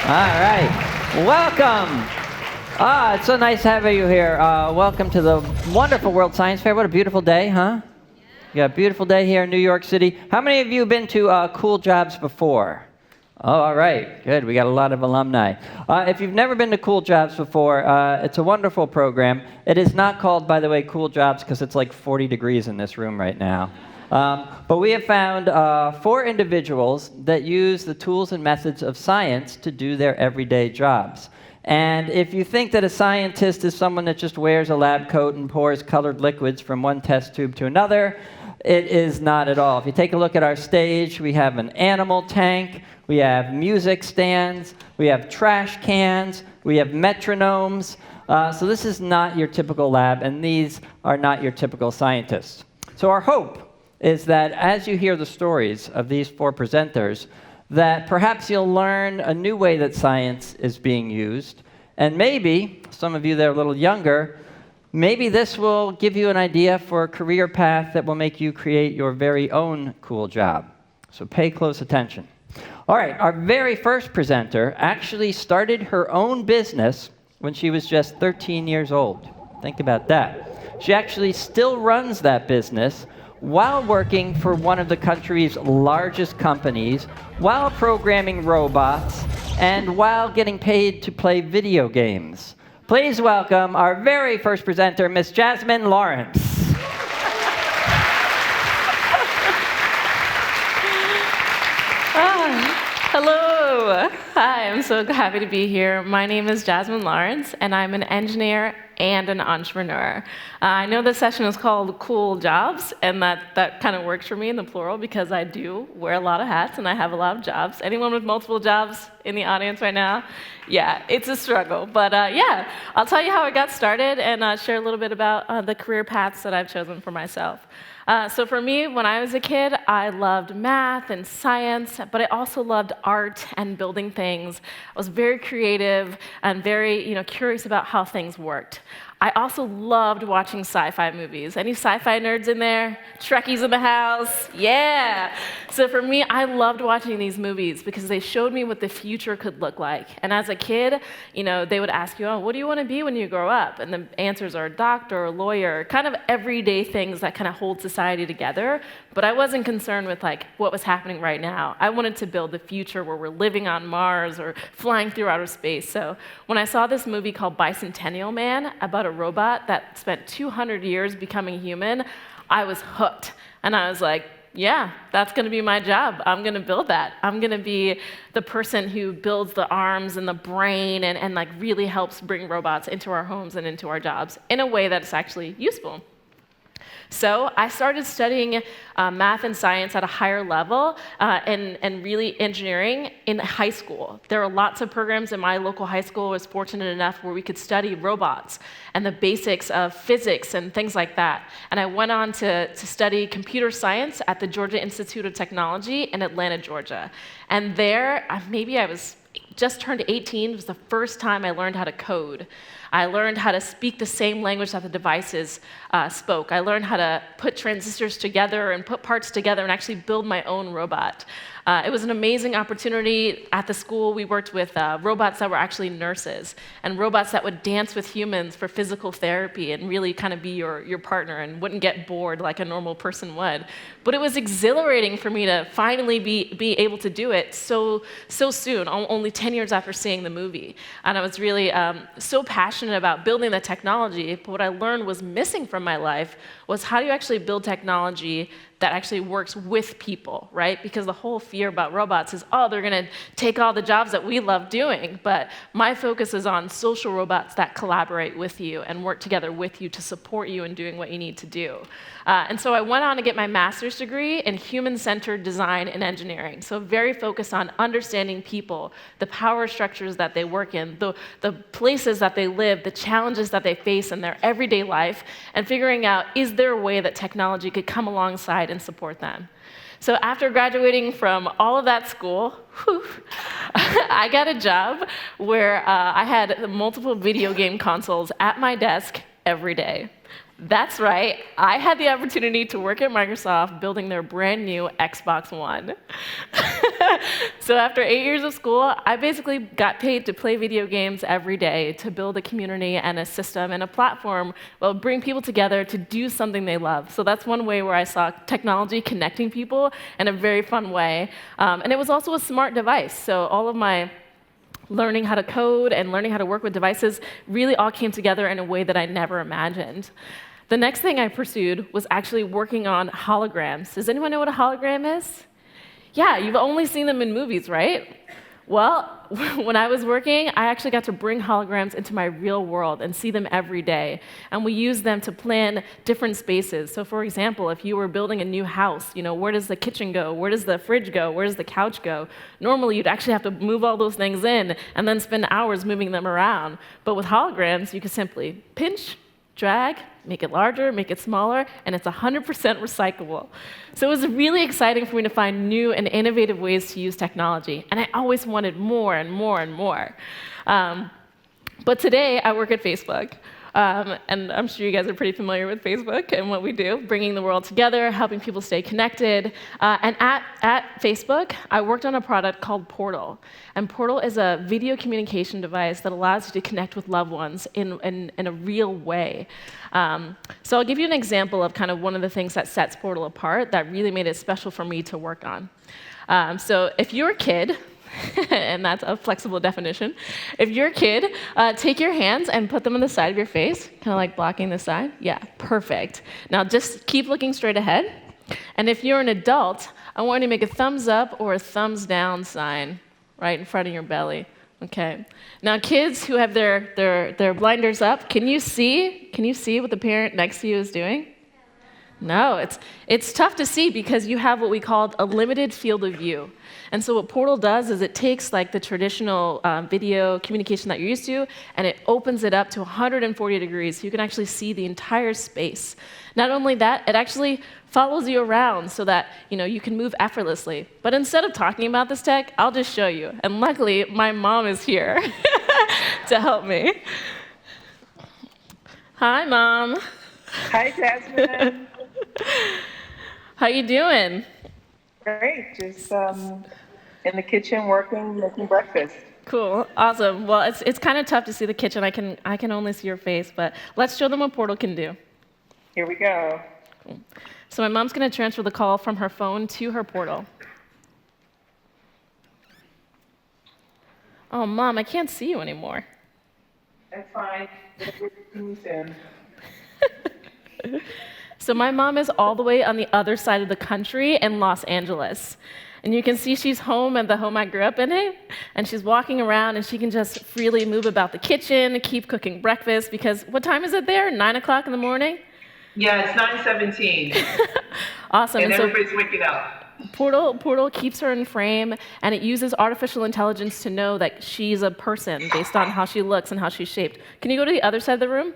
All right. Welcome. It's so nice having you here. Welcome to the wonderful World Science Fair. What a beautiful day, huh? You got a beautiful day here in New York City. How many of you have been to Cool Jobs before? Oh, all right. Good. We got a lot of alumni. If you've never been to Cool Jobs before, it's a wonderful program. It is not called, by the way, Cool Jobs because it's like 40 degrees in this room right now. But we have found 4 individuals that use the tools and methods of science to do their everyday jobs. And if you think that a scientist is someone that just wears a lab coat and pours colored liquids from one test tube to another, it is not at all. If you take a look at our stage, we have an animal tank, we have music stands, we have trash cans, we have metronomes. So this is not your typical lab, and these are not your typical scientists. So our hope is that as you hear the stories of these 4 presenters, that perhaps you'll learn a new way that science is being used. And maybe, some of you that are a little younger, maybe this will give you an idea for a career path that will make you create your very own cool job. So pay close attention. All right, our very first presenter actually started her own business when she was just 13 years old. Think about that. She actually still runs that business while working for one of the country's largest companies, while programming robots, and while getting paid to play video games. Please welcome our very first presenter, Miss Jasmine Lawrence. Hello. Hi, I'm so happy to be here. My name is Jasmine Lawrence, and I'm an engineer and an entrepreneur. I know this session is called Cool Jobs, and that kind of works for me in the plural because I do wear a lot of hats and I have a lot of jobs. Anyone with multiple jobs in the audience right now? Yeah, it's a struggle. But yeah, I'll tell you how I got started and share a little bit about the career paths that I've chosen for myself. So for me, when I was a kid, I loved math and science, but I also loved art and building things. I was very creative and very, curious about how things worked. I also loved watching sci-fi movies. Any sci-fi nerds in there? Trekkies in the house? Yeah! So for me, I loved watching these movies because they showed me what the future could look like. And as a kid, they would ask you, what do you want to be when you grow up? And the answers are doctor or lawyer, kind of everyday things that kind of hold society together. But I wasn't concerned with what was happening right now. I wanted to build the future where we're living on Mars or flying through outer space. So when I saw this movie called Bicentennial Man about a robot that spent 200 years becoming human, I was hooked. And I was like, yeah, that's going to be my job. I'm going to build that. I'm going to be the person who builds the arms and the brain and really helps bring robots into our homes and into our jobs in a way that's actually useful. So I started studying math and science at a higher level and really engineering in high school. There are lots of programs in my local high school. I was fortunate enough where we could study robots and the basics of physics and things like that. And I went on to study computer science at the Georgia Institute of Technology in Atlanta, Georgia. And there, maybe I was just turned 18. It was the first time I learned how to code. I learned how to speak the same language that the devices spoke. I learned how to put transistors together and put parts together and actually build my own robot. It was an amazing opportunity. At the school, we worked with robots that were actually nurses and robots that would dance with humans for physical therapy and really kind of be your partner and wouldn't get bored like a normal person would. But it was exhilarating for me to finally be able to do it so soon, only 10 years after seeing the movie. And I was really so passionate about building the technology, but what I learned was missing from my life was how do you actually build technology that actually works with people, right? Because the whole fear about robots is, they're going to take all the jobs that we love doing. But my focus is on social robots that collaborate with you and work together with you to support you in doing what you need to do. And so I went on to get my master's degree in human-centered design and engineering. So very focused on understanding people, the power structures that they work in, the places that they live, the challenges that they face in their everyday life, and figuring out, is there a way that technology could come alongside and support them? So after graduating from all of that school, I got a job where I had multiple video game consoles at my desk every day. That's right. I had the opportunity to work at Microsoft building their brand new Xbox One. So after 8 years of school, I basically got paid to play video games every day, to build a community and a system and a platform that would bring people together to do something they love. So that's one way where I saw technology connecting people in a very fun way. And it was also a smart device. So all of my learning how to code and learning how to work with devices really all came together in a way that I never imagined. The next thing I pursued was actually working on holograms. Does anyone know what a hologram is? Yeah, you've only seen them in movies, right? Well, when I was working, I actually got to bring holograms into my real world and see them every day. And we use them to plan different spaces. So for example, if you were building a new house, where does the kitchen go? Where does the fridge go? Where does the couch go? Normally, you'd actually have to move all those things in and then spend hours moving them around. But with holograms, you can simply pinch, drag, make it larger, make it smaller, and it's 100% recyclable. So it was really exciting for me to find new and innovative ways to use technology, and I always wanted more and more and more. But today, I work at Facebook. And I'm sure you guys are pretty familiar with Facebook and what we do, bringing the world together, helping people stay connected. And at Facebook, I worked on a product called Portal. And Portal is a video communication device that allows you to connect with loved ones in a real way. So I'll give you an example of kind of one of the things that sets Portal apart that really made it special for me to work on. So if you're a kid, and that's a flexible definition. If you're a kid, take your hands and put them on the side of your face, kind of like blocking the side. Yeah, perfect. Now just keep looking straight ahead. And if you're an adult, I want you to make a thumbs up or a thumbs down sign right in front of your belly. Okay. Now kids who have their blinders up, can you see what the parent next to you is doing? No, it's tough to see because you have what we call a limited field of view. And so what Portal does is it takes like the traditional video communication that you're used to, and it opens it up to 140 degrees, so you can actually see the entire space. Not only that, it actually follows you around so that you can move effortlessly. But instead of talking about this tech, I'll just show you. And luckily, my mom is here to help me. Hi, Mom. Hi, Jasmine. How you doing? Great. Just in the kitchen working, making breakfast. Cool. Awesome. Well, it's kind of tough to see the kitchen. I can only see your face, but let's show them what Portal can do. Here we go. Cool. So my mom's going to transfer the call from her phone to her Portal. Oh, Mom, I can't see you anymore. That's fine. We'll see you soon. So my mom is all the way on the other side of the country in Los Angeles. And you can see she's home at the home I grew up in, and she's walking around, and she can just freely move about the kitchen, keep cooking breakfast, because what time is it there? 9 o'clock in the morning? Yeah, it's 9:17. Awesome. And everybody's waking up. Portal keeps her in frame, and it uses artificial intelligence to know that she's a person based on how she looks and how she's shaped. Can you go to the other side of the room?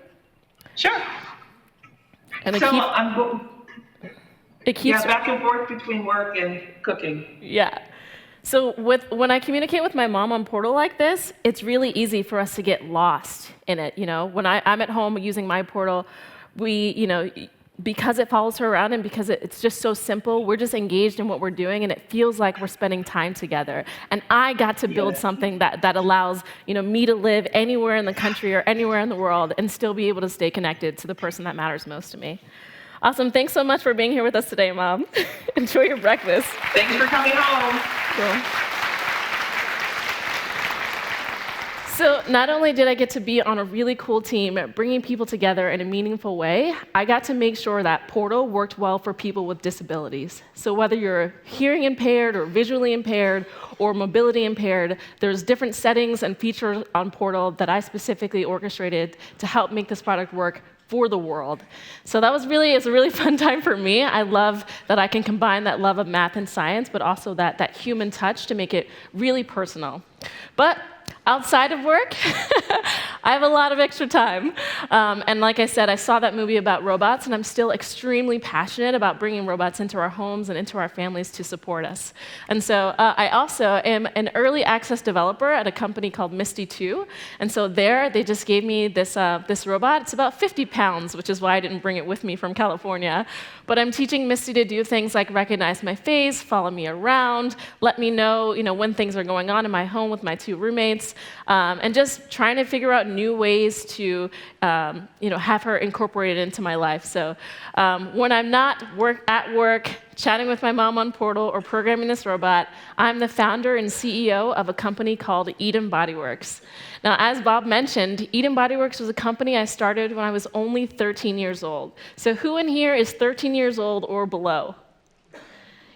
Sure. And So it keeps back and forth between work and cooking. Yeah. So when I communicate with my mom on Portal like this, it's really easy for us to get lost in it. When I'm at home using my Portal, because it follows her around and because it's just so simple, we're just engaged in what we're doing, and it feels like we're spending time together. And I got to build something that allows me to live anywhere in the country or anywhere in the world and still be able to stay connected to the person that matters most to me. Awesome. Thanks so much for being here with us today, Mom. Enjoy your breakfast. Thanks for coming home. Cool. So not only did I get to be on a really cool team bringing people together in a meaningful way, I got to make sure that Portal worked well for people with disabilities. So whether you're hearing impaired or visually impaired or mobility impaired, there's different settings and features on Portal that I specifically orchestrated to help make this product work for the world. So it's a really fun time for me. I love that I can combine that love of math and science, but also that human touch to make it really personal. But Outside of work, I have a lot of extra time. And like I said, I saw that movie about robots, and I'm still extremely passionate about bringing robots into our homes and into our families to support us. And so I also am an early access developer at a company called Misty 2. And so there, they just gave me this robot. It's about 50 pounds, which is why I didn't bring it with me from California. But I'm teaching Misty to do things like recognize my face, follow me around, let me know, when things are going on in my home with my 2 roommates, and just trying to figure out new ways to, have her incorporated into my life. So when I'm not at work, chatting with my mom on Portal or programming this robot, I'm the founder and CEO of a company called Eden Body Works. Now, as Bob mentioned, Eden Body Works was a company I started when I was only 13 years old. So who in here is 13 years old or below?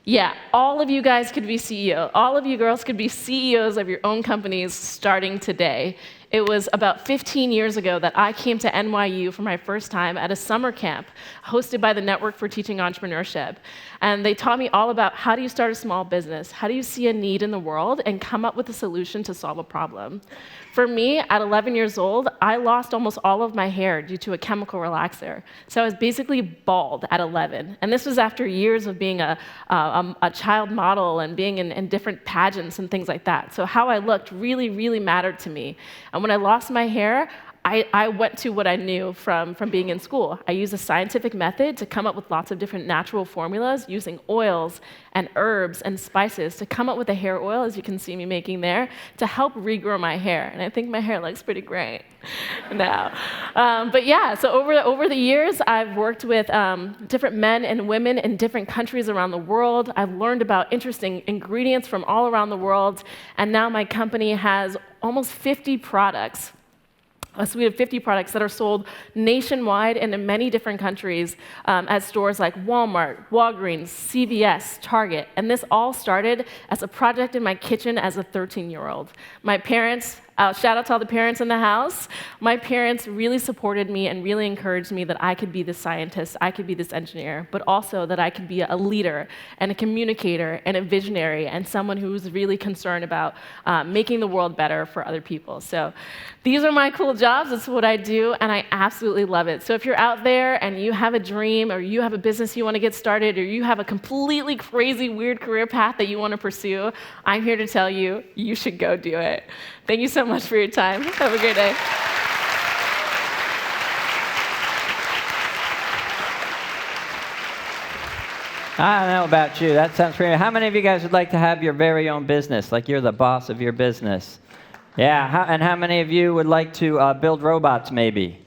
Yeah, all of you guys could be CEO. All of you girls could be CEOs of your own companies starting today. It was about 15 years ago that I came to NYU for my first time at a summer camp hosted by the Network for Teaching Entrepreneurship. And they taught me all about how do you start a small business, how do you see a need in the world and come up with a solution to solve a problem. For me, at 11 years old, I lost almost all of my hair due to a chemical relaxer. So I was basically bald at 11. And this was after years of being a child model and being in different pageants and things like that. So how I looked really, really mattered to me. And when I lost my hair, I went to what I knew from being in school. I used a scientific method to come up with lots of different natural formulas using oils and herbs and spices to come up with a hair oil, as you can see me making there, to help regrow my hair. And I think my hair looks pretty great now. But yeah, so over the years, I've worked with different men and women in different countries around the world. I've learned about interesting ingredients from all around the world. And now my company has almost 50 products. A suite of 50 products that are sold nationwide and in many different countries at stores like Walmart, Walgreens, CVS, Target. And this all started as a project in my kitchen as a 13-year-old. My parents, shout out to all the parents in the house, my parents really supported me and really encouraged me that I could be this scientist, I could be this engineer, but also that I could be a leader and a communicator and a visionary and someone who's really concerned about making the world better for other people. So these are my cool jobs. It's what I do, and I absolutely love it. So if you're out there and you have a dream or you have a business you want to get started or you have a completely crazy, weird career path that you want to pursue, I'm here to tell you, you should go do it. Thank you so much for your time. Have a great day. I don't know about you. That sounds pretty. How many of you guys would like to have your very own business, like you're the boss of your business? Yeah, and how many of you would like to build robots, maybe?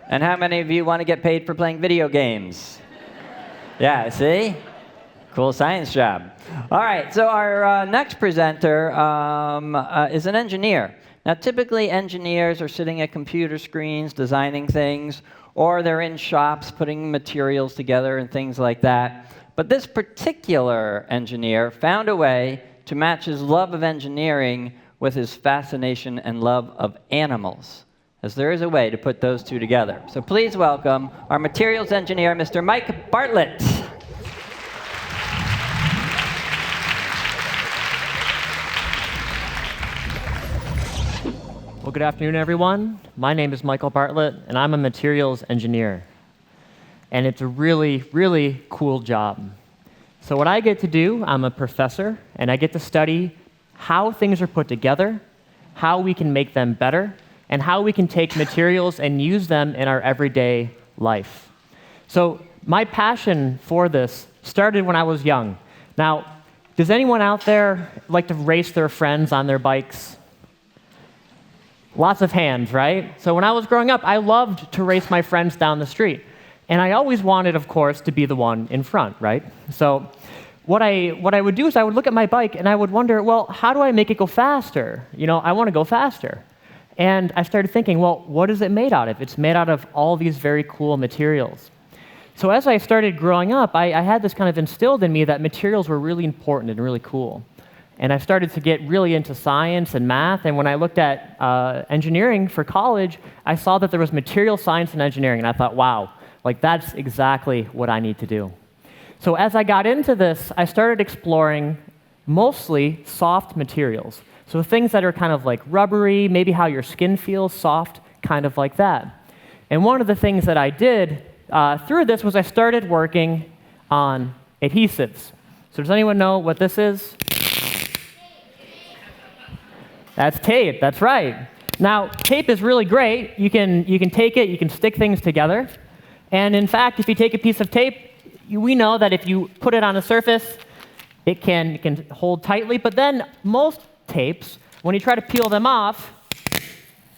And how many of you want to get paid for playing video games? Yeah, see? Cool science job. All right, so our next presenter is an engineer. Now, typically, engineers are sitting at computer screens designing things, or they're in shops putting materials together and things like that. But this particular engineer found a way to match his love of engineering with his fascination and love of animals, as there is a way to put those two together. So please welcome our materials engineer, Mr. Mike Bartlett. Well, good afternoon, everyone. My name is Michael Bartlett, and I'm a materials engineer. And it's a really, really cool job. So what I get to do, I'm a professor, and I get to study how things are put together, how we can make them better, and how we can take materials and use them in our everyday life. So my passion for this started when I was young. Now, does anyone out there like to race their friends on their bikes? Lots of hands, right? So when I was growing up, I loved to race my friends down the street. And I always wanted, of course, to be the one in front, right? So what I would do is I would look at my bike and I would wonder, well, how do I make it go faster? I want to go faster. And I started thinking, well, what is it made out of? It's made out of all these very cool materials. So as I started growing up, I had this kind of instilled in me that materials were really important and really cool. And I started to get really into science and math. And when I looked at engineering for college, I saw that there was material science and engineering. And I thought, wow, that's exactly what I need to do. So as I got into this, I started exploring mostly soft materials. So things that are kind of like rubbery, maybe how your skin feels, soft, kind of like that. And one of the things that I did through this was I started working on adhesives. So does anyone know what this is? That's tape, that's right. Now, tape is really great. You can take it, you can stick things together. And in fact, if you take a piece of tape, we know that if you put it on a surface, it can hold tightly. But then most tapes, when you try to peel them off,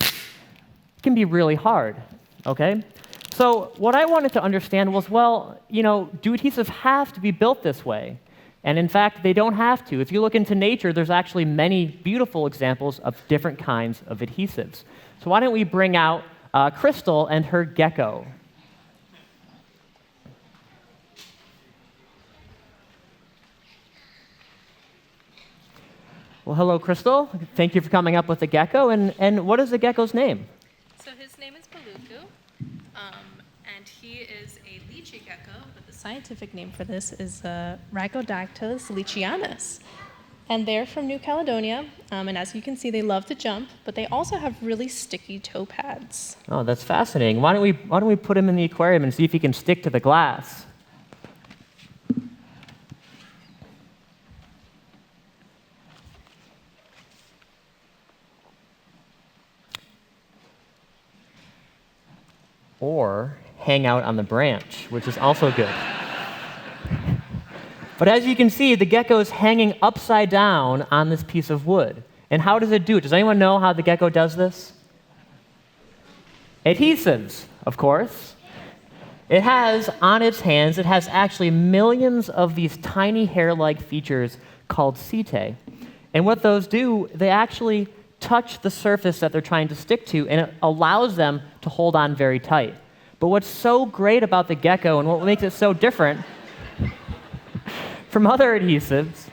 it can be really hard, okay? So what I wanted to understand was, well, do adhesives have to be built this way? And in fact, they don't have to. If you look into nature, there's actually many beautiful examples of different kinds of adhesives. So why don't we bring out Crystal and her gecko? Well, hello, Crystal. Thank you for coming up with the gecko. And what is the gecko's name? So his name is Baluku, and he is a lychee gecko, but the scientific name for this is Rhagodactylus lychianus. And they're from New Caledonia, and as you can see, they love to jump, but they also have really sticky toe pads. Oh, that's fascinating. Why don't we put him in the aquarium and see if he can stick to the glass? Or hang out on the branch, which is also good. But as you can see, the gecko is hanging upside down on this piece of wood. And how does it do it? Does anyone know how the gecko does this? Adhesives, of course. It has on its hands, it has actually millions of these tiny hair-like features called setae. And what those do, they actually touch the surface that they're trying to stick to, and it allows them to hold on very tight. But what's so great about the gecko and what makes it so different from other adhesives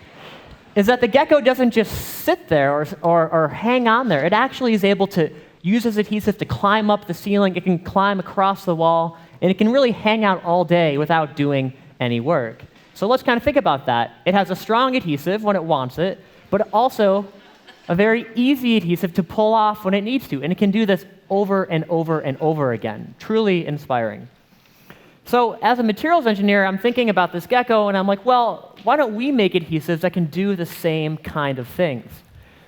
is that the gecko doesn't just sit there or hang on there. It actually is able to use this adhesive to climb up the ceiling. It can climb across the wall, and it can really hang out all day without doing any work. So let's kind of think about that. It has a strong adhesive when it wants it, but also a very easy adhesive to pull off when it needs to, and it can do this over and over and over again. Truly inspiring. So as a materials engineer, I'm thinking about this gecko, and I'm like, well, why don't we make adhesives that can do the same kind of things?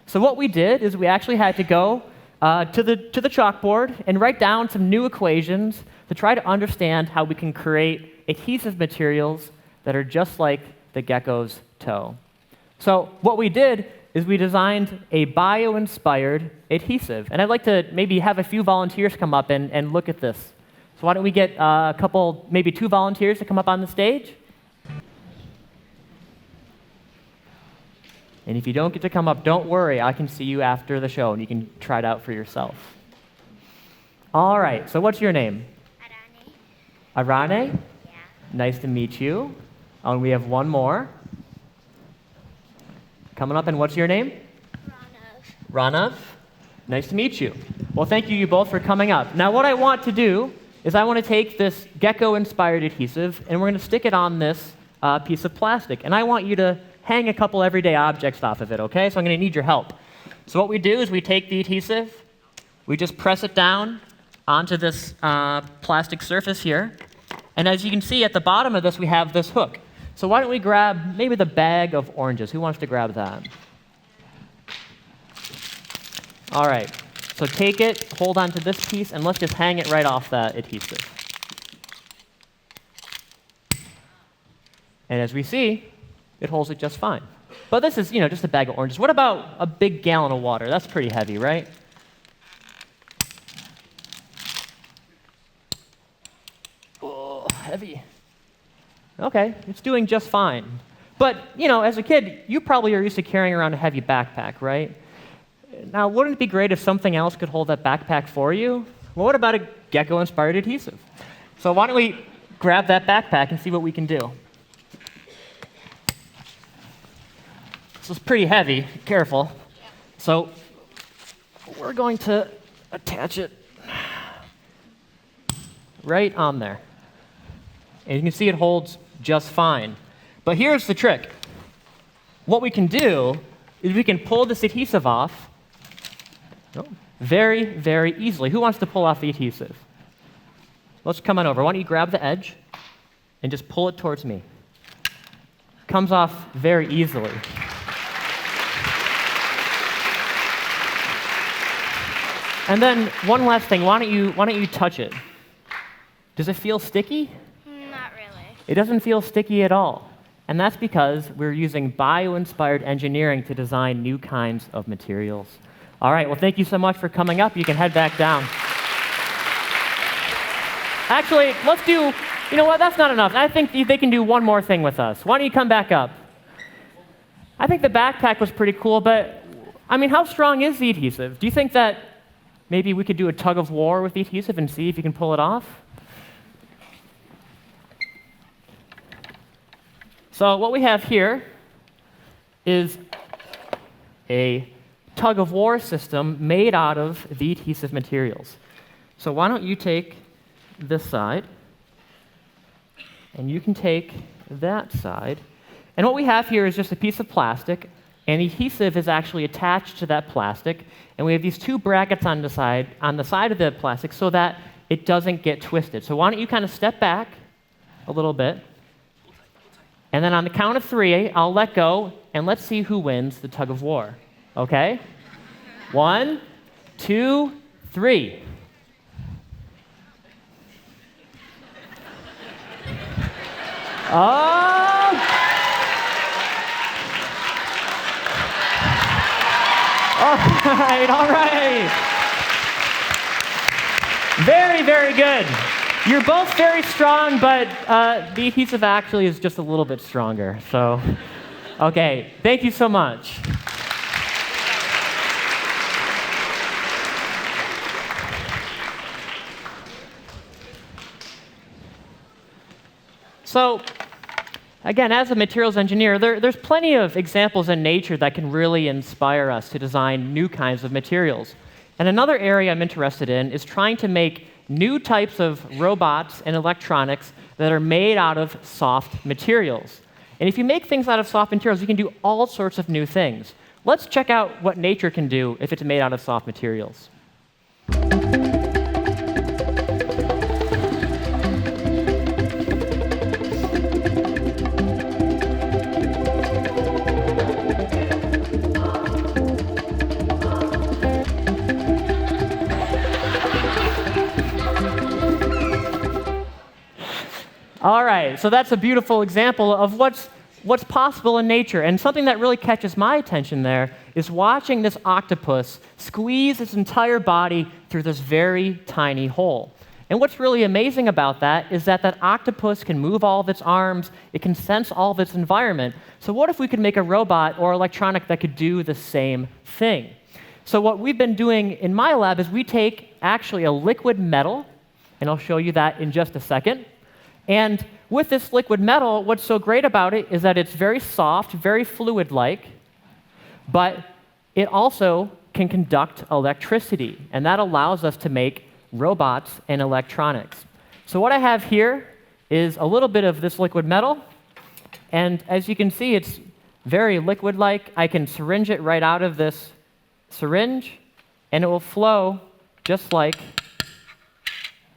So what we did is we actually had to go to the chalkboard and write down some new equations to try to understand how we can create adhesive materials that are just like the gecko's toe. So what we did is we designed a bio-inspired adhesive. And I'd like to maybe have a few volunteers come up and look at this. So why don't we get a couple, maybe 2 volunteers to come up on the stage? And if you don't get to come up, don't worry. I can see you after the show, and you can try it out for yourself. All right, so what's your name? Arane. Arane? Yeah. Nice to meet you. And we have one more. Coming up, and what's your name? Ranav. Ranav? Nice to meet you. Well, thank you both for coming up. Now, what I want to do is I want to take this gecko-inspired adhesive, and we're going to stick it on this piece of plastic. And I want you to hang a couple everyday objects off of it, okay? So I'm going to need your help. So what we do is we take the adhesive, we just press it down onto this plastic surface here. And as you can see, at the bottom of this, we have this hook. So why don't we grab maybe the bag of oranges? Who wants to grab that? All right. So take it, hold on to this piece, and let's just hang it right off that adhesive. And as we see, it holds it just fine. But this is, just a bag of oranges. What about a big gallon of water? That's pretty heavy, right? Oh, heavy. Okay, it's doing just fine. But, as a kid, you probably are used to carrying around a heavy backpack, right? Now, wouldn't it be great if something else could hold that backpack for you? Well, what about a gecko-inspired adhesive? So why don't we grab that backpack and see what we can do? This is pretty heavy. Careful. So we're going to attach it right on there. And you can see it holds just fine. But here's the trick. What we can do is we can pull this adhesive off very, very easily. Who wants to pull off the adhesive? Let's come on over. Why don't you grab the edge and just pull it towards me. Comes off very easily. And then one last thing, why don't you touch it? Does it feel sticky? Not really. It doesn't feel sticky at all. And that's because we're using bio-inspired engineering to design new kinds of materials. All right, well, thank you so much for coming up. You can head back down. Actually, let's do, you know what, that's not enough. I think they can do one more thing with us. Why don't you come back up? I think the backpack was pretty cool, but, I mean, how strong is the adhesive? Do you think that maybe we could do a tug of war with the adhesive and see if you can pull it off? So what we have here is a tug of war system made out of the adhesive materials. So why don't you take this side, and you can take that side. And what we have here is just a piece of plastic, and the adhesive is actually attached to that plastic, and we have these two brackets on the side of the plastic so that it doesn't get twisted. So why don't you kind of step back a little bit, and then on the count of 3, I'll let go, and let's see who wins the tug of war. Okay? 1, 2, 3. All right. Very, very good. You're both very strong, but the adhesive actually is just a little bit stronger. So, okay, thank you so much. So, again, as a materials engineer, there's plenty of examples in nature that can really inspire us to design new kinds of materials. And another area I'm interested in is trying to make new types of robots and electronics that are made out of soft materials. And if you make things out of soft materials, you can do all sorts of new things. Let's check out what nature can do if it's made out of soft materials. All right, so that's a beautiful example of what's possible in nature. And something that really catches my attention there is watching this octopus squeeze its entire body through this very tiny hole. And what's really amazing about that is that that octopus can move all of its arms, it can sense all of its environment. So what if we could make a robot or electronic that could do the same thing? So what we've been doing in my lab is we take actually a liquid metal, and I'll show you that in just a second. And with this liquid metal, what's so great about it is that it's very soft, very fluid-like, but it also can conduct electricity, and that allows us to make robots and electronics. So what I have here is a little bit of this liquid metal, and as you can see, it's very liquid-like. I can syringe it right out of this syringe, and it will flow just like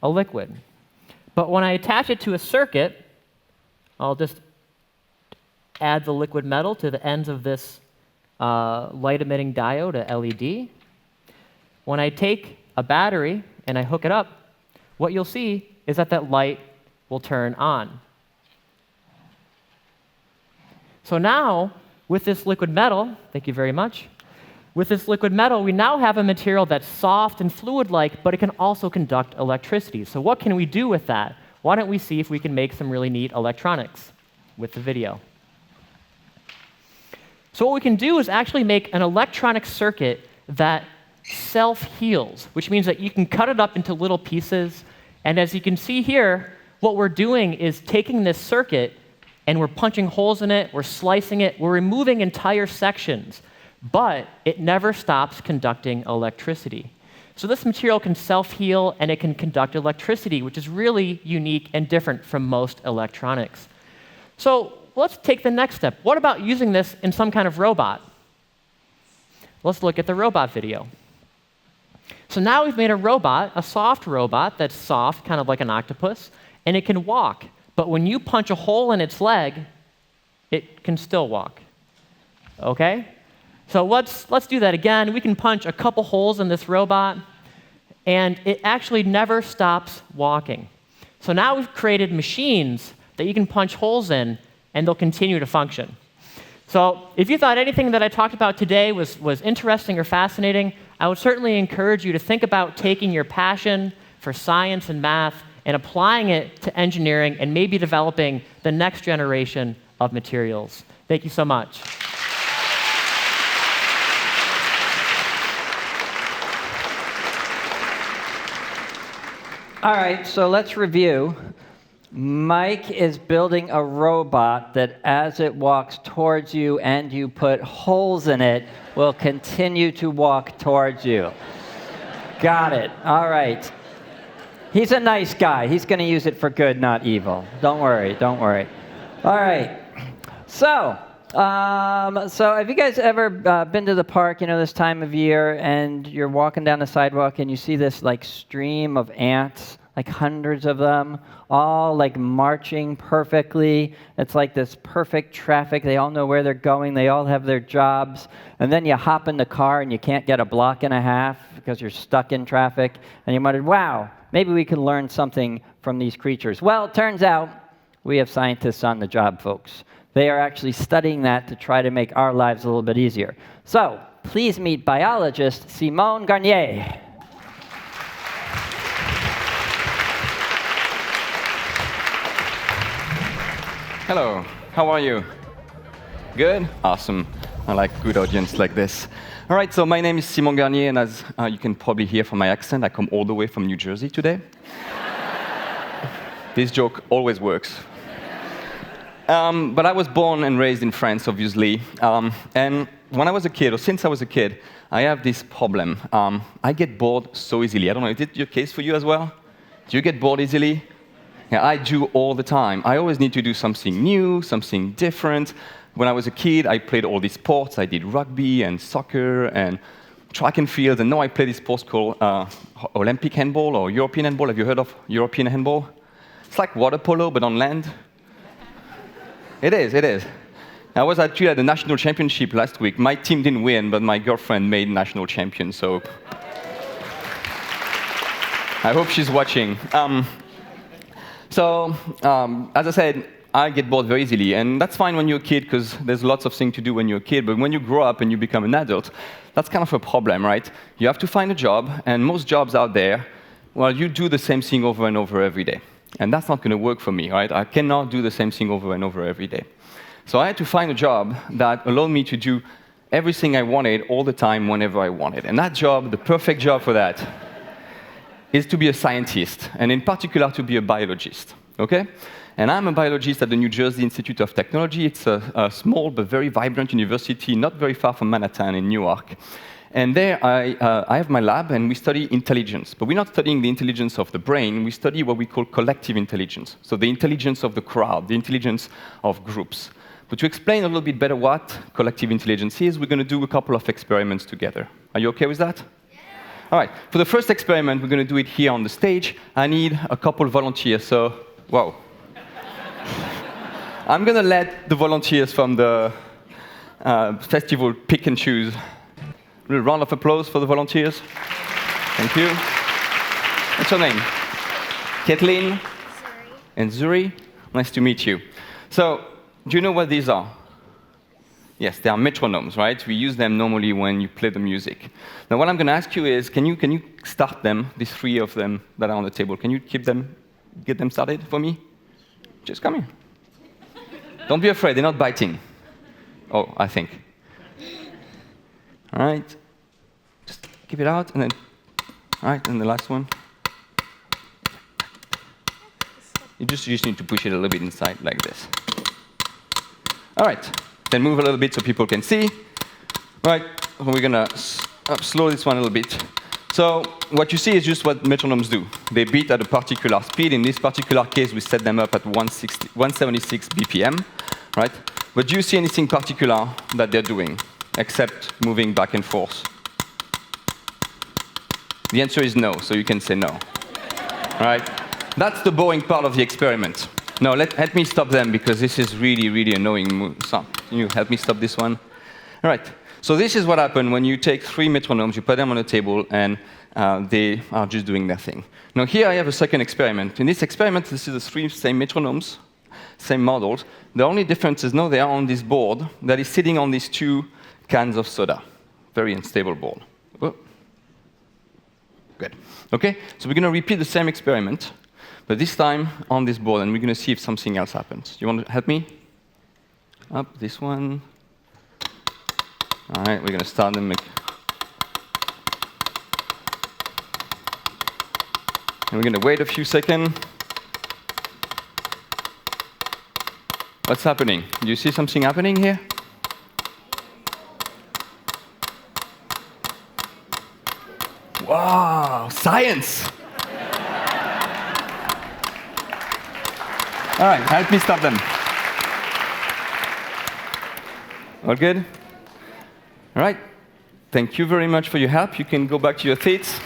a liquid. But when I attach it to a circuit, I'll just add the liquid metal to the ends of this light-emitting diode, a LED. When I take a battery and I hook it up, what you'll see is that that light will turn on. So now, with this liquid metal, thank you very much, with this liquid metal, we now have a material that's soft and fluid-like, but it can also conduct electricity. So what can we do with that? Why don't we see if we can make some really neat electronics with the video? So what we can do is actually make an electronic circuit that self-heals, which means that you can cut it up into little pieces. And as you can see here, what we're doing is taking this circuit and we're punching holes in it, we're slicing it, we're removing entire sections. But it never stops conducting electricity. So this material can self-heal and it can conduct electricity, which is really unique and different from most electronics. So let's take the next step. What about using this in some kind of robot? let's look at the robot video. So now we've made a robot, a soft robot that's soft, kind of like an octopus, and it can walk. But when you punch a hole in its leg, it can still walk. Okay? So let's do that again. We can punch a couple holes in this robot, and it actually never stops walking. So now we've created machines that you can punch holes in, and they'll continue to function. So if you thought anything that I talked about today was interesting or fascinating, I would certainly encourage you to think about taking your passion for science and math and applying it to engineering and maybe developing the next generation of materials. Thank you so much. All right, so let's review. Mike is building a robot that as it walks towards you and you put holes in it, will continue to walk towards you. Got it. All right. He's a nice guy. He's going to use it for good, not evil. Don't worry, don't worry. All right. So have you guys ever been to the park, this time of year, and you're walking down the sidewalk and you see this like stream of ants, like hundreds of them, all like marching perfectly. It's like this perfect traffic. They all know where they're going. They all have their jobs. And then you hop in the car and you can't get a block and a half because you're stuck in traffic. And you muttered, wow, maybe we can learn something from these creatures. Well, it turns out we have scientists on the job, folks. They are actually studying that to try to make our lives a little bit easier. So please meet biologist Simon Garnier. Hello, how are you? Good? Awesome. I like good audience like this. All right, so my name is Simon Garnier, and as you can probably hear from my accent, I come all the way from New Jersey today. This joke always works. But I was born and raised in France, obviously. And when I was a kid, or since I was a kid, I have this problem. I get bored so easily. I don't know, is it your case for you as well? Do you get bored easily? Yeah, I do all the time. I always need to do something new, something different. When I was a kid, I played all these sports. I did rugby and soccer and track and field. And now I play this sport called Olympic handball or European handball. Have you heard of European handball? It's like water polo, but on land. It is, it is. I was actually at the national championship last week. My team didn't win, but my girlfriend made national champion, so I hope she's watching. As I said, I get bored very easily, and that's fine when you're a kid because there's lots of things to do when you're a kid, but when you grow up and you become an adult, that's kind of a problem, right? You have to find a job, and most jobs out there, well, you do the same thing over and over every day. And that's not going to work for me, right? I cannot do the same thing over and over every day. So I had to find a job that allowed me to do everything I wanted all the time, whenever I wanted. And that job, the perfect job for that, is to be a scientist, and in particular to be a biologist, okay? And I'm a biologist at the New Jersey Institute of Technology. It's a small but very vibrant university not very far from Manhattan in Newark. And there I have my lab, and we study intelligence. But we're not studying the intelligence of the brain. We study what we call collective intelligence. So the intelligence of the crowd, the intelligence of groups. But to explain a little bit better what collective intelligence is, we're going to do a couple of experiments together. Are you okay with that? Yeah. All right. For the first experiment, we're going to do it here on the stage. I need a couple volunteers. So, whoa. I'm going to let the volunteers from the festival pick and choose. A little round of applause for the volunteers. Thank you. What's your name? Kathleen? Zuri. And Zuri? Nice to meet you. So, do you know what these are? Yes, they are metronomes, right? We use them normally when you play the music. Now, what I'm going to ask you is, can you start them, these three of them that are on the table? Can you get them started for me? Just come here. Don't be afraid, they're not biting. Oh, I think. All right, just keep it out, and then, all right, and the last one. You just need to push it a little bit inside, like this. All right, then move a little bit so people can see. All right, we're gonna slow this one a little bit. So what you see is just what metronomes do. They beat at a particular speed. In this particular case, we set them up at 176 BPM, right? But do you see anything particular that they're doing? except moving back and forth? The answer is no, so you can say no. All right? That's the boring part of the experiment. No, let me stop them, because this is really, really annoying. Can you help me stop this one? All right. So this is what happened when you take 3 metronomes, you put them on a table, and they are just doing their thing. Now here I have a second experiment. In this experiment, this is the 3 same metronomes, same models. The only difference is now they are on this board that is sitting on these 2 cans of soda. Very unstable board. Oh. Good. Okay, so we're going to repeat the same experiment, but this time on this board, and we're going to see if something else happens. You want to help me? Up, this one. All right, we're going to start and make. And we're going to wait a few seconds. What's happening? Do you see something happening here? Wow, science! All right, help me stop them. All good? All right. Thank you very much for your help. You can go back to your seats.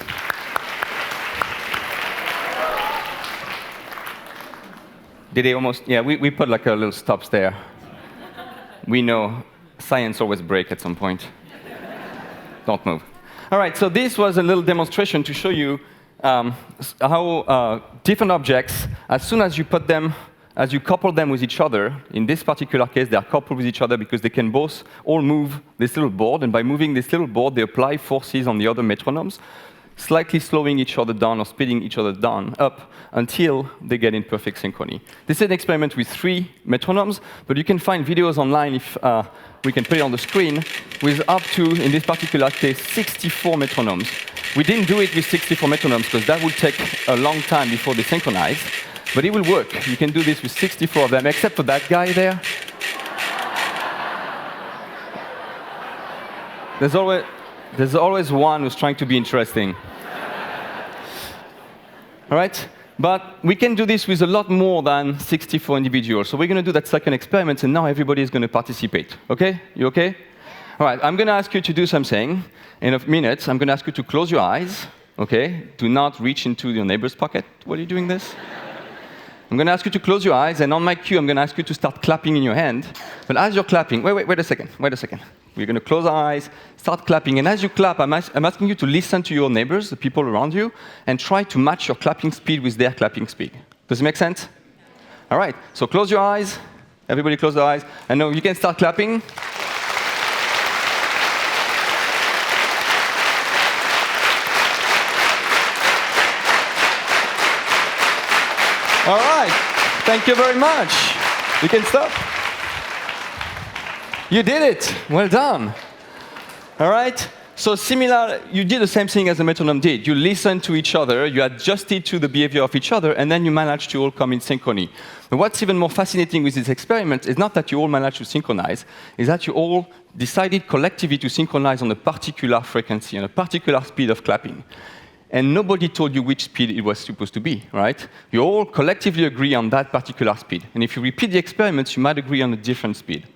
Did they almost? Yeah, we put like a little stops there. We know science always breaks at some point. Don't move. All right, so this was a little demonstration to show you how different objects, as soon as you put them, as you couple them with each other, in this particular case, they are coupled with each other because they can both all move this little board, and by moving this little board, they apply forces on the other metronomes, slightly slowing each other down or speeding each other down up until they get in perfect synchrony. This is an experiment with 3 metronomes, but you can find videos online if we can put it on the screen, with up to, in this particular case, 64 metronomes. We didn't do it with 64 metronomes because that would take a long time before they synchronize, but it will work. You can do this with 64 of them, except for that guy there. There's always one who's trying to be interesting. All right? But we can do this with a lot more than 64 individuals. So we're going to do that second experiment, and now everybody is going to participate. Okay? You okay? All right, I'm going to ask you to do something. In a minute, I'm going to ask you to close your eyes. Okay? Do not reach into your neighbor's pocket while you're doing this. I'm going to ask you to close your eyes, and on my cue, I'm going to ask you to start clapping in your hand. But as you're clapping, wait a second. We're going to close our eyes, start clapping, and as you clap, I'm asking you to listen to your neighbors, the people around you, and try to match your clapping speed with their clapping speed. Does it make sense? All right, so close your eyes. Everybody close their eyes. And now you can start clapping. All right, thank you very much. You can stop. You did it. Well done. All right. So similar, you did the same thing as the metronome did. You listened to each other, you adjusted to the behavior of each other, and then you managed to all come in synchrony. But what's even more fascinating with this experiment is not that you all managed to synchronize, is that you all decided collectively to synchronize on a particular frequency, on a particular speed of clapping. And nobody told you which speed it was supposed to be, right? You all collectively agree on that particular speed. And if you repeat the experiments, you might agree on a different speed.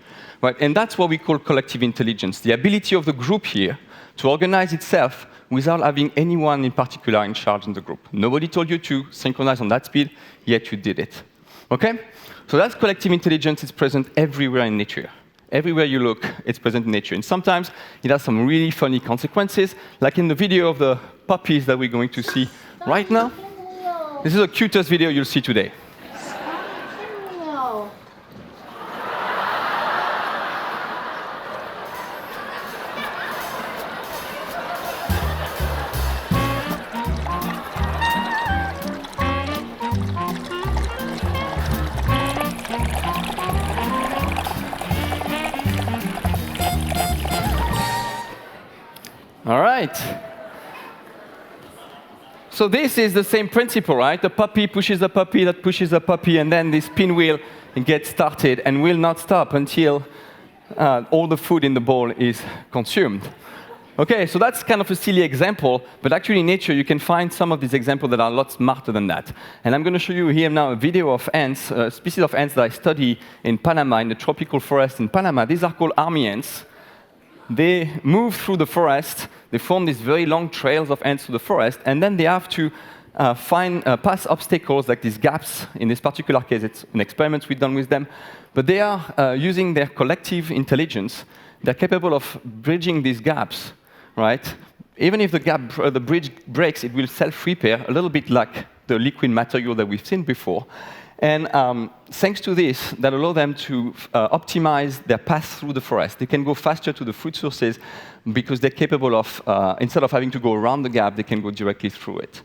Right? And that's what we call collective intelligence, the ability of the group here to organize itself without having anyone in particular in charge in the group. Nobody told you to synchronize on that speed, yet you did it. Okay? So that's collective intelligence. It's present everywhere in nature. Everywhere you look, it's present in nature. And sometimes it has some really funny consequences, like in the video of the puppies that we're going to see right now. This is the cutest video you'll see today. All right. So this is the same principle, right? The puppy pushes a puppy that pushes a puppy, and then this pinwheel gets started and will not stop until all the food in the bowl is consumed. Okay, so that's kind of a silly example, but actually in nature you can find some of these examples that are a lot smarter than that. And I'm going to show you here now a video of ants, a species of ants that I study in Panama, in the tropical forest in Panama. These are called army ants. they move through the forest, they form these very long trails of ants through the forest, and then they have to pass obstacles like these gaps. In this particular case, it's an experiment we've done with them. But they are using their collective intelligence. They're capable of bridging these gaps, right? Even if the bridge breaks, it will self-repair, a little bit like the liquid material that we've seen before. And thanks to this, that allow them to optimize their path through the forest. They can go faster to the food sources because they're capable of, instead of having to go around the gap, they can go directly through it.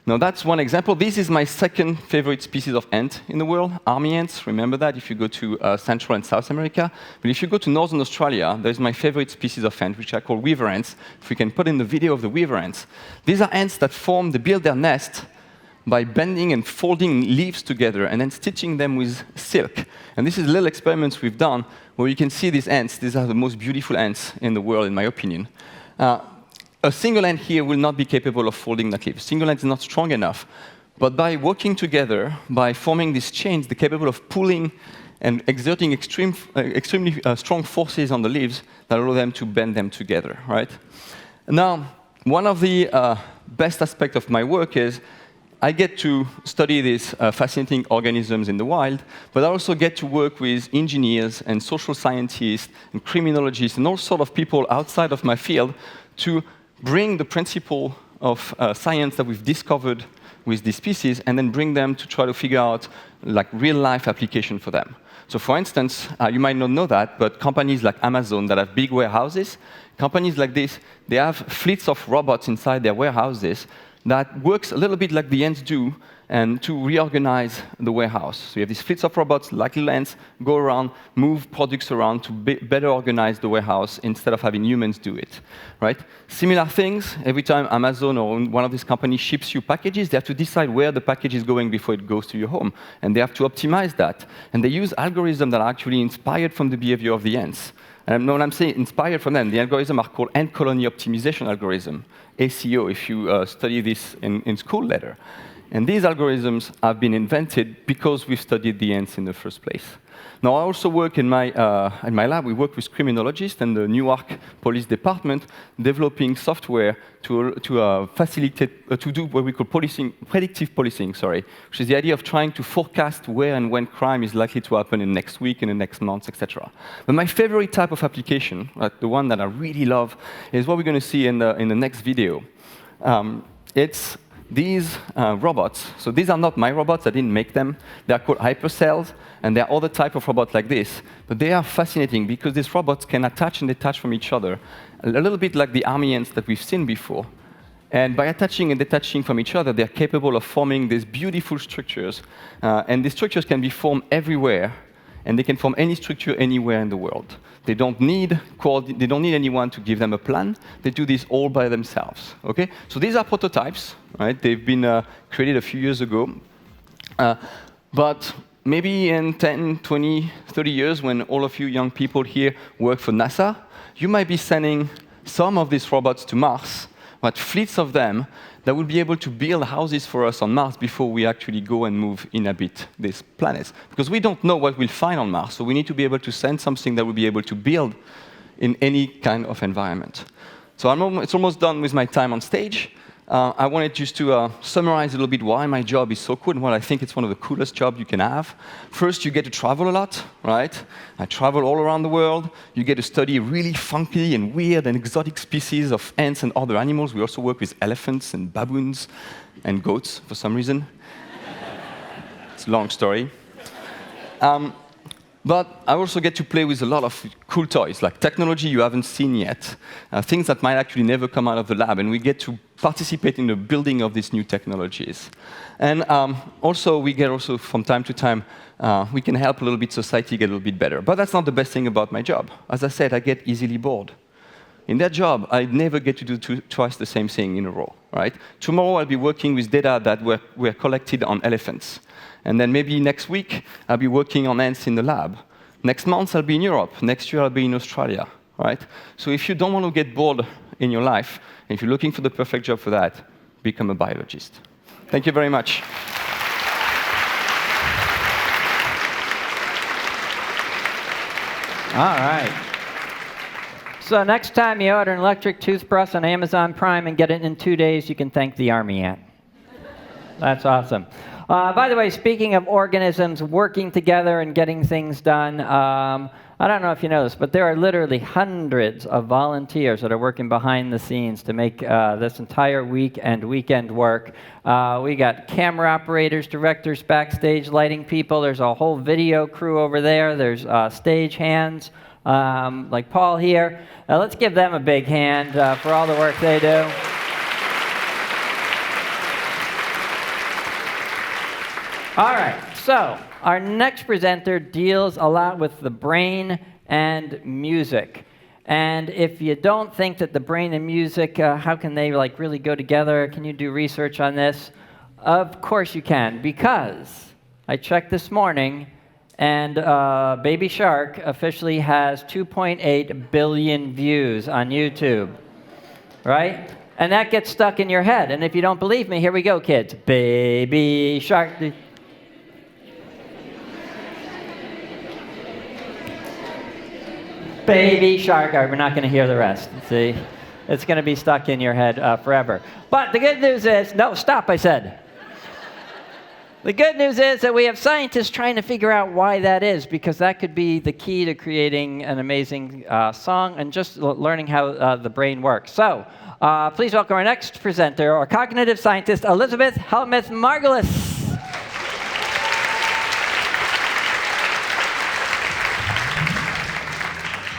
Now, that's one example. This is my second favorite species of ant in the world, army ants. Remember that if you go to Central and South America. But if you go to Northern Australia, there's my favorite species of ant, which I call weaver ants. If we can put in the video of the weaver ants. These are ants that they build their nest by bending and folding leaves together and then stitching them with silk. And this is little experiments we've done where you can see these ants. These are the most beautiful ants in the world, in my opinion. A single ant here will not be capable of folding that leaf. A single ant is not strong enough. But by working together, by forming these chains, they're capable of pulling and exerting extremely strong forces on the leaves that allow them to bend them together, right? Now, one of the best aspects of my work is I get to study these fascinating organisms in the wild, but I also get to work with engineers and social scientists and criminologists and all sorts of people outside of my field to bring the principle of science that we've discovered with these species and then bring them to try to figure out like real-life application for them. So for instance, you might not know that, but companies like Amazon that have big warehouses, companies like this, they have fleets of robots inside their warehouses that works a little bit like the ants do, and to reorganize the warehouse. So you have these fleets of robots, like little ants, go around, move products around to better organize the warehouse instead of having humans do it, right? Similar things, every time Amazon or one of these companies ships you packages, they have to decide where the package is going before it goes to your home, and they have to optimize that. And they use algorithms that are actually inspired from the behavior of the ants. And when I'm saying inspired from them, the algorithms are called ant colony optimization algorithm, ACO, if you study this in school later. And these algorithms have been invented because we studied the ants in the first place. Now, I also work in my lab. We work with criminologists and the Newark Police Department developing software to facilitate, to do what we call predictive policing, which is the idea of trying to forecast where and when crime is likely to happen in the next week, in the next month, etc. But my favorite type of application, like the one that I really love, is what we're going to see in the next video. It's these robots. So these are not my robots. I didn't make them. They are called hypercells, and there are other types of robots like this. But they are fascinating because these robots can attach and detach from each other, a little bit like the army ants that we've seen before. And by attaching and detaching from each other, they're capable of forming these beautiful structures. And these structures can be formed everywhere, and they can form any structure anywhere in the world. They don't need anyone to give them a plan. They do this all by themselves. Okay? So these are prototypes, right? They've been created a few years ago. But maybe in 10, 20, 30 years, when all of you young people here work for NASA, you might be sending some of these robots to Mars, but fleets of them that will be able to build houses for us on Mars before we actually go and inhabit these planets. Because we don't know what we'll find on Mars, so we need to be able to send something that will be able to build in any kind of environment. So it's almost done with my time on stage. I wanted just to summarize a little bit why my job is so cool and why I think it's one of the coolest jobs you can have. First, you get to travel a lot, right? I travel all around the world. You get to study really funky and weird and exotic species of ants and other animals. We also work with elephants and baboons and goats for some reason. It's a long story. But I also get to play with a lot of cool toys, like technology you haven't seen yet, things that might actually never come out of the lab, and we get to participate in the building of these new technologies. And also, we get from time to time, we can help a little bit society get a little bit better. But that's not the best thing about my job. As I said, I get easily bored. In that job, I never get to do twice the same thing in a row, right? Tomorrow, I'll be working with data that were collected on elephants. And then maybe next week, I'll be working on ants in the lab. Next month, I'll be in Europe. Next year, I'll be in Australia, right? So if you don't want to get bored in your life, and if you're looking for the perfect job for that, become a biologist. Thank you very much. All right. So next time you order an electric toothbrush on Amazon Prime and get it in 2 days, you can thank the army ant. That's awesome. By the way, speaking of organisms working together and getting things done, I don't know if you know this, but there are literally hundreds of volunteers that are working behind the scenes to make this entire week and weekend work. We got camera operators, directors, backstage lighting people. There's a whole video crew over there. There's stage hands like Paul here. Let's give them a big hand for all the work they do. All right, so our next presenter deals a lot with the brain and music. And if you don't think that the brain and music, how can they like really go together? Can you do research on this? Of course you can, because I checked this morning, and Baby Shark officially has 2.8 billion views on YouTube, right? And that gets stuck in your head. And if you don't believe me, here we go, kids. Baby Shark. Baby Shark. All right, we're not going to hear the rest. See? It's going to be stuck in your head forever. But the good news is, no, stop, I said. The good news is that we have scientists trying to figure out why that is, because that could be the key to creating an amazing song and just learning how the brain works. So please welcome our next presenter, our cognitive scientist, Elizabeth Hellmuth Margulis.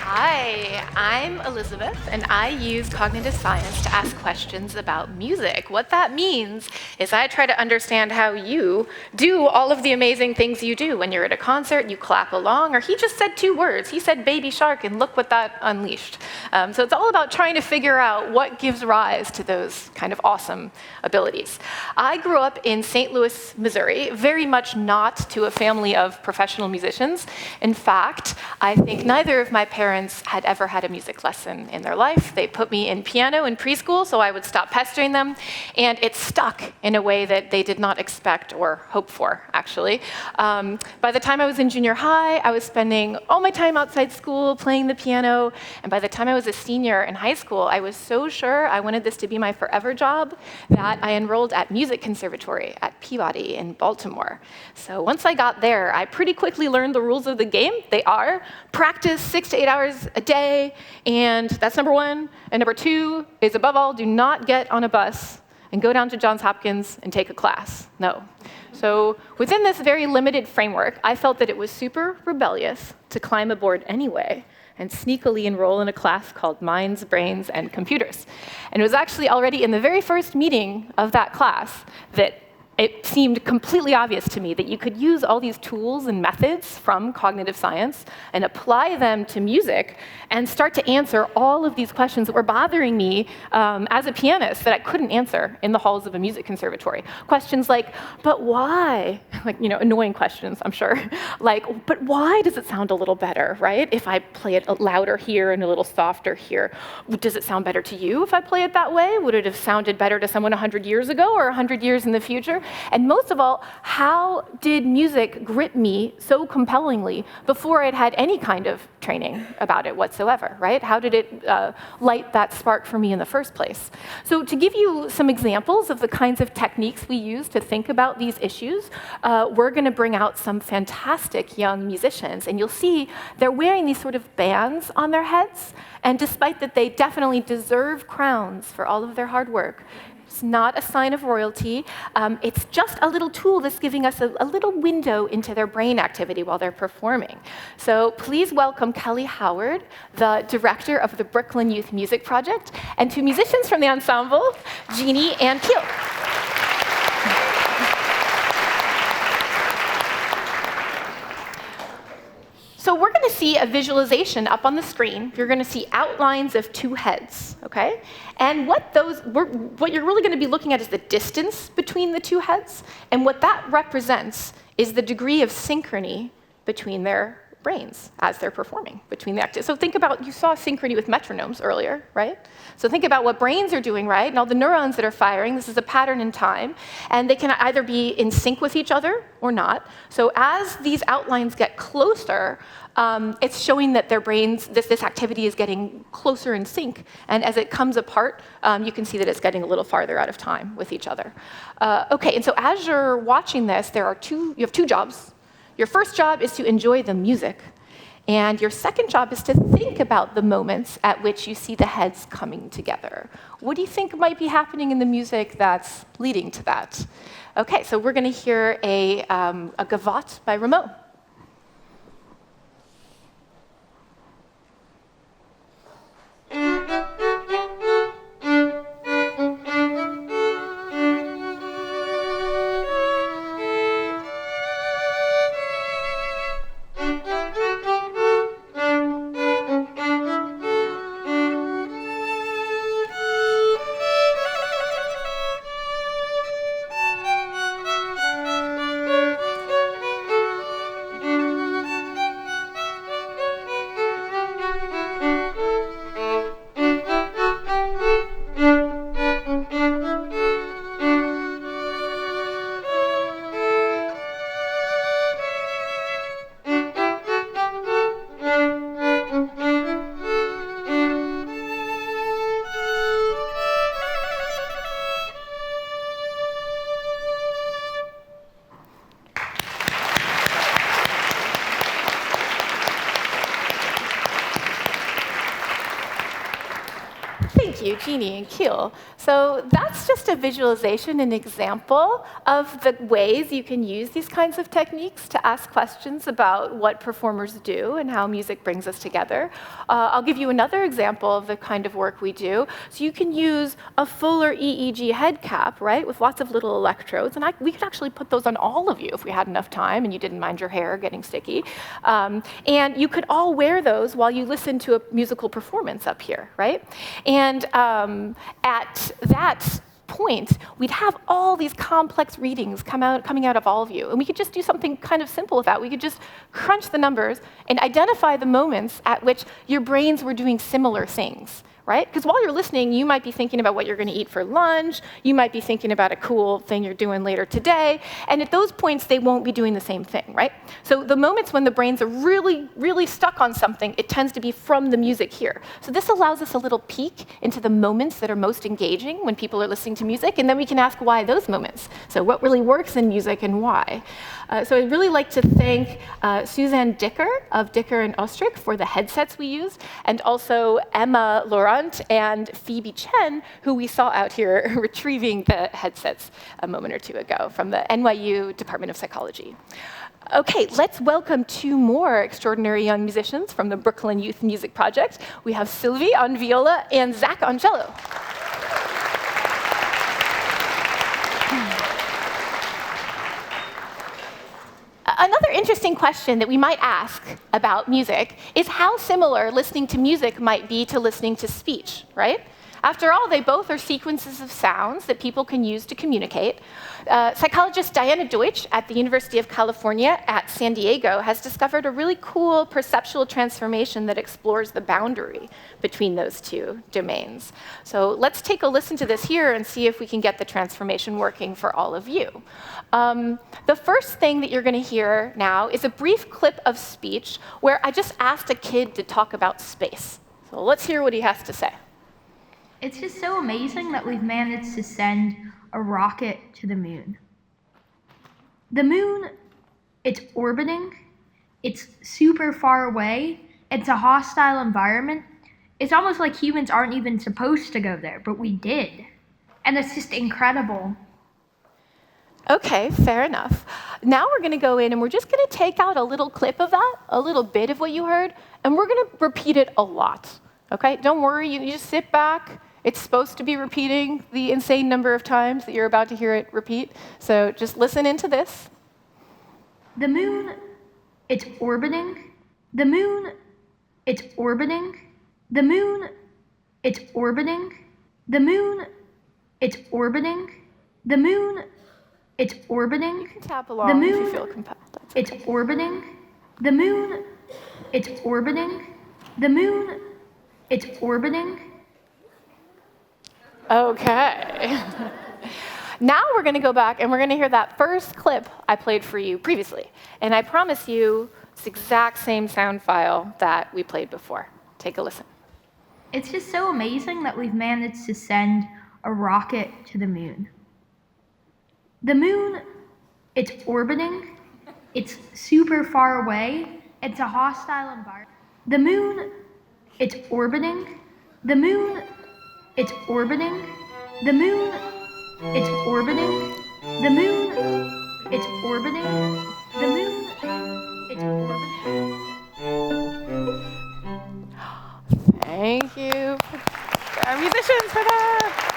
Hi, I'm Elizabeth, and I use cognitive science to ask questions about music. What that means is I try to understand how you do all of the amazing things you do. When you're at a concert, you clap along, or he just said 2 words. He said Baby Shark, and look what that unleashed. So it's all about trying to figure out what gives rise to those kind of awesome abilities. I grew up in St. Louis, Missouri, very much not to a family of professional musicians. In fact, I think neither of my parents had ever had a music lesson in their life. They put me in piano in preschool so I would stop pestering them, and it stuck in a way that they did not expect or hope for, actually. By the time I was in junior high, I was spending all my time outside school playing the piano, and by the time I was a senior in high school, I was so sure I wanted this to be my forever job that I enrolled at music conservatory at Peabody in Baltimore. So once I got there, I pretty quickly learned the rules of the game. They are practice 6 to 8 hours a day, and that's number 1. And number 2 is, above all, do not get on a bus and go down to Johns Hopkins and take a class. No. So within this very limited framework, I felt that it was super rebellious to climb aboard anyway and sneakily enroll in a class called Minds, Brains, and Computers. And it was actually already in the very first meeting of that class that it seemed completely obvious to me that you could use all these tools and methods from cognitive science and apply them to music and start to answer all of these questions that were bothering me as a pianist that I couldn't answer in the halls of a music conservatory. Questions like, but why? Like, you know, annoying questions, I'm sure. Like, but why does it sound a little better, right? If I play it louder here and a little softer here, does it sound better to you if I play it that way? Would it have sounded better to someone 100 years ago or 100 years in the future? And most of all, how did music grip me so compellingly before I'd had any kind of training about it whatsoever, right? How did it light that spark for me in the first place? So to give you some examples of the kinds of techniques we use to think about these issues, we're going to bring out some fantastic young musicians. And you'll see they're wearing these sort of bands on their heads. And despite that they definitely deserve crowns for all of their hard work, it's not a sign of royalty. It's just a little tool that's giving us a little window into their brain activity while they're performing. So please welcome Kelly Howard, the director of the Brooklyn Youth Music Project, and 2 musicians from the ensemble, Jeannie and Keel. So we're going to see a visualization up on the screen. You're going to see outlines of 2 heads, okay? And what you're really going to be looking at is the distance between the 2 heads, and what that represents is the degree of synchrony between their brains as they're performing between the activities. So think about, you saw synchrony with metronomes earlier, right? So think about what brains are doing, right? And all the neurons that are firing. This is a pattern in time. And they can either be in sync with each other or not. So as these outlines get closer, it's showing that their brains, this activity is getting closer in sync. And as it comes apart, you can see that it's getting a little farther out of time with each other. OK, and so as you're watching this, you have two jobs. Your first job is to enjoy the music. And your second job is to think about the moments at which you see the heads coming together. What do you think might be happening in the music that's leading to that? OK, so we're going to hear a gavotte by Rameau. Thank you, Jeannie and Keel. So that's just a visualization, an example of the ways you can use these kinds of techniques to ask questions about what performers do and how music brings us together. I'll give you another example of the kind of work we do. So you can use a fuller EEG head cap, right, with lots of little electrodes. And we could actually put those on all of you if we had enough time and you didn't mind your hair getting sticky. And you could all wear those while you listen to a musical performance up here, right? And at that point, we'd have all these complex readings coming out of all of you. And we could just do something kind of simple with that. We could just crunch the numbers and identify the moments at which your brains were doing similar things, right? Because while you're listening, you might be thinking about what you're going to eat for lunch. You might be thinking about a cool thing you're doing later today. And at those points, they won't be doing the same thing, right? So the moments when the brains are really, really stuck on something, it tends to be from the music here. So this allows us a little peek into the moments that are most engaging when people are listening to music. And then we can ask why those moments. So what really works in music and why? So I'd really like to thank Suzanne Dicker of Dicker and Ostrich for the headsets we used, and also Emma Laurent and Phoebe Chen, who we saw out here retrieving the headsets a moment or two ago from the NYU Department of Psychology. OK, let's welcome two more extraordinary young musicians from the Brooklyn Youth Music Project. We have Sylvie on viola and Zach on cello. Another interesting question that we might ask about music is how similar listening to music might be to listening to speech, right? After all, they both are sequences of sounds that people can use to communicate. Psychologist Diana Deutsch at the University of California at San Diego has discovered a really cool perceptual transformation that explores the boundary between those two domains. So let's take a listen to this here and see if we can get the transformation working for all of you. The first thing that you're going to hear now is a brief clip of speech where I just asked a kid to talk about space. So let's hear what he has to say. It's just so amazing that we've managed to send a rocket to the moon. The moon, it's orbiting, it's super far away, it's a hostile environment. It's almost like humans aren't even supposed to go there, but we did. And it's just incredible. OK, fair enough. Now we're going to go in and we're just going to take out a little clip of that, a little bit of what you heard, and we're going to repeat it a lot. OK, don't worry, you just sit back. It's supposed to be repeating the insane number of times that you're about to hear it repeat. So just listen into this. The moon, it's orbiting. The moon, it's orbiting. The moon, it's orbiting. The moon, it's orbiting. The moon, it's orbiting. You can tap along the moon, if you feel compelled. It's orbiting. The moon, it's orbiting. The moon, it's orbiting. OK. Now we're going to go back and we're going to hear that first clip I played for you previously. And I promise you, It's the exact same sound file that we played before. Take a listen. It's just so amazing that we've managed to send a rocket to the moon. The moon, it's orbiting, it's super far away, it's a hostile environment. The moon, it's orbiting, the moon, it's orbiting, the moon, it's orbiting, the moon, it's orbiting, the moon, it's orbiting. Thank you, our musicians, for that.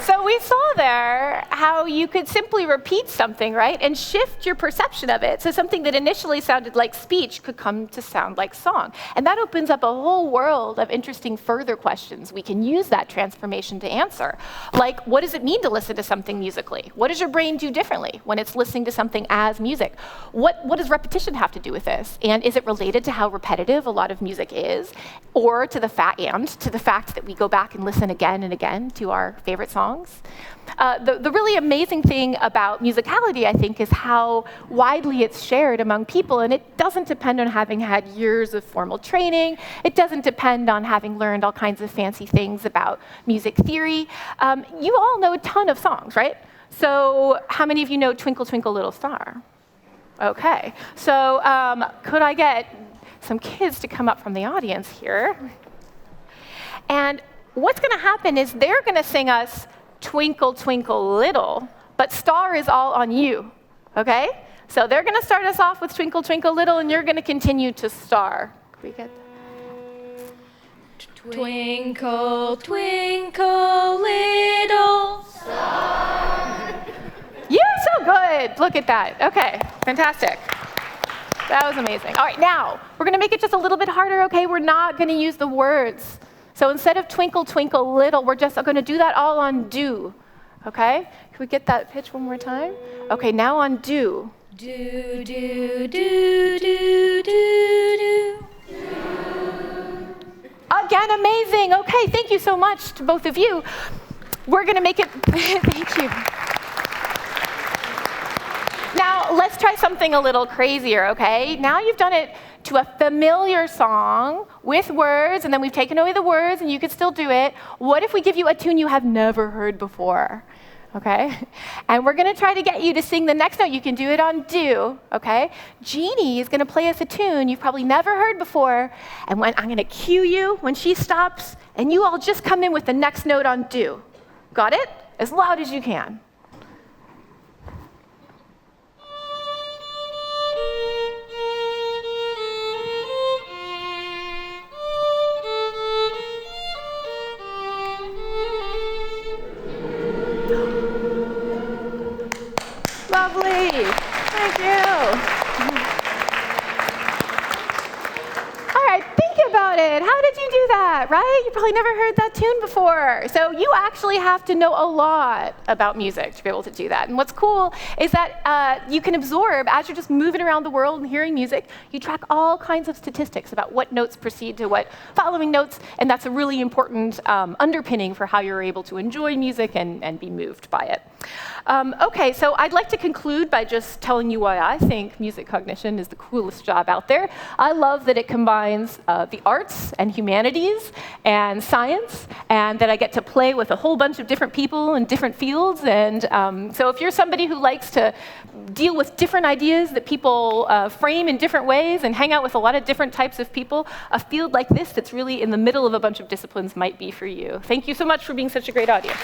So we saw there how you could simply repeat something, right, and shift your perception of it. So something that initially sounded like speech could come to sound like song. And that opens up a whole world of interesting further questions we can use that transformation to answer. Like, what does it mean to listen to something musically? What does your brain do differently when it's listening to something as music? What does repetition have to do with this? And is it related to how repetitive a lot of music is? Or to the fact that we go back and listen again and again to our favorite songs? The really amazing thing about musicality, I think, is how widely it's shared among people, and it doesn't depend on having had years of formal training. It doesn't depend on having learned all kinds of fancy things about music theory. You all know a ton of songs, right? So how many of you know Twinkle, Twinkle, Little Star? Okay, so could I get some kids to come up from the audience here? And what's going to happen is they're going to sing us Twinkle, Twinkle, Little, but star is all on you, okay? So they're going to start us off with Twinkle, Twinkle, Little, and you're going to continue to star. Can we get that? Twinkle, twinkle, little star. You're so good. Look at that. Okay, fantastic. That was amazing. All right, now, we're going to make it just a little bit harder, okay? We're not going to use the words. So instead of twinkle, twinkle, little, we're just going to do that all on do, okay? Can we get that pitch one more time? Okay, now on do. Do, do, do, do, do, do. Again, amazing. Okay, thank you so much to both of you. We're going to make it, thank you. Now, let's try something a little crazier, okay? Now you've done it to a familiar song with words, and then we've taken away the words, and you could still do it. What if we give you a tune you have never heard before? Okay? And we're going to try to get you to sing the next note. You can do it on do, okay? Jeannie is going to play us a tune you've probably never heard before, and when I'm going to cue you when she stops, and you all just come in with the next note on do. Got it? As loud as you can. Lovely. Thank you. All right, think about it. How did you do that, right? You probably never heard that tune before. So you actually have to know a lot about music to be able to do that. And what's cool is that you can absorb, as you're just moving around the world and hearing music, you track all kinds of statistics about what notes proceed to what following notes, and that's a really important underpinning for how you're able to enjoy music and be moved by it. Okay, so I'd like to conclude by just telling you why I think music cognition is the coolest job out there. I love that it combines the arts and humanities and science, and that I get to play with a whole bunch of different people in different fields. And so if you're somebody who likes to deal with different ideas that people frame in different ways and hang out with a lot of different types of people, a field like this that's really in the middle of a bunch of disciplines might be for you. Thank you so much for being such a great audience.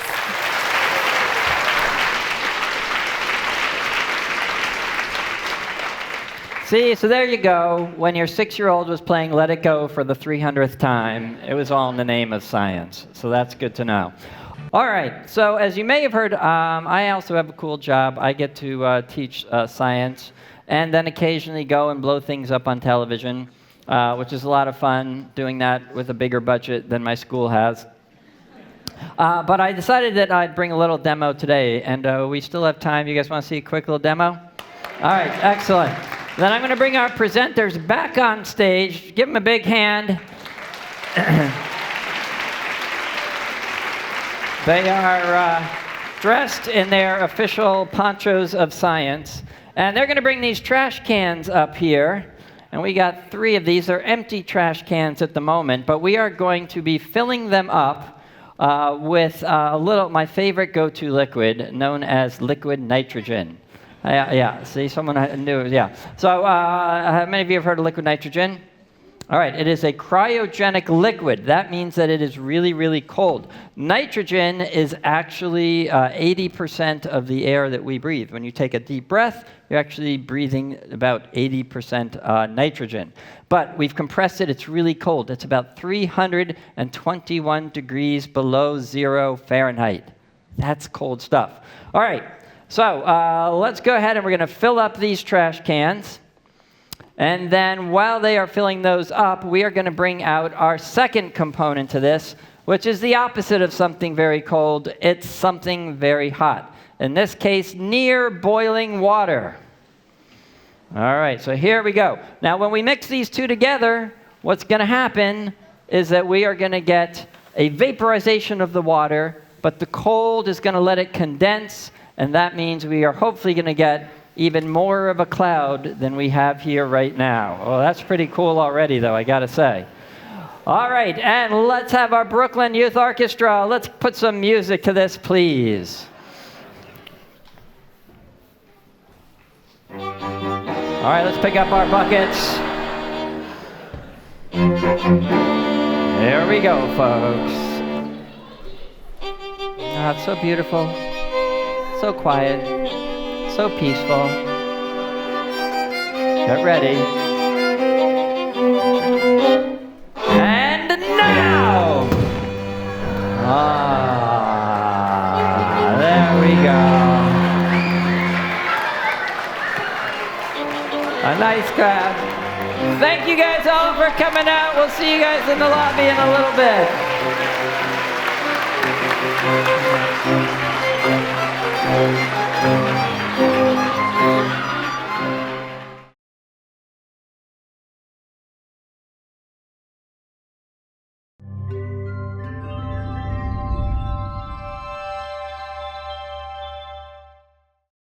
See, so there you go. When your 6-year-old was playing Let It Go for the 300th time, it was all in the name of science. So that's good to know. All right, so as you may have heard, I also have a cool job. I get to teach science and then occasionally go and blow things up on television, which is a lot of fun, doing that with a bigger budget than my school has. But I decided that I'd bring a little demo today, and we still have time. You guys want to see a quick little demo? All right, excellent. Then I'm going to bring our presenters back on stage. Give them a big hand. They are dressed in their official ponchos of science, And they're going to bring these trash cans up here. And we got 3 of these. They're empty trash cans at the moment, but we are going to be filling them up with my favorite go-to liquid known as liquid nitrogen. Yeah, see, someone knew, yeah. So how many of you have heard of liquid nitrogen? All right, it is a cryogenic liquid. That means that it is really, really cold. Nitrogen is actually 80% of the air that we breathe. When you take a deep breath, you're actually breathing about 80% nitrogen. But we've compressed it. It's really cold. It's about 321 degrees below 0 Fahrenheit. That's cold stuff. All right, so let's go ahead and we're going to fill up these trash cans. And then while they are filling those up, we are going to bring out our second component to this, which is the opposite of something very cold. It's something very hot. In this case, near boiling water. All right, so here we go. Now, when we mix these two together, what's going to happen is that we are going to get a vaporization of the water, but the cold is going to let it condense, and that means we are hopefully going to get even more of a cloud than we have here right now. Well, that's pretty cool already, though, I gotta say. All right, and let's have our Brooklyn Youth Orchestra. Let's put some music to this, please. All right, let's pick up our buckets. There we go, folks. Oh, it's so beautiful, so quiet. So peaceful. Get ready. And now! There we go. A nice crowd. Thank you guys all for coming out. We'll see you guys in the lobby in a little bit.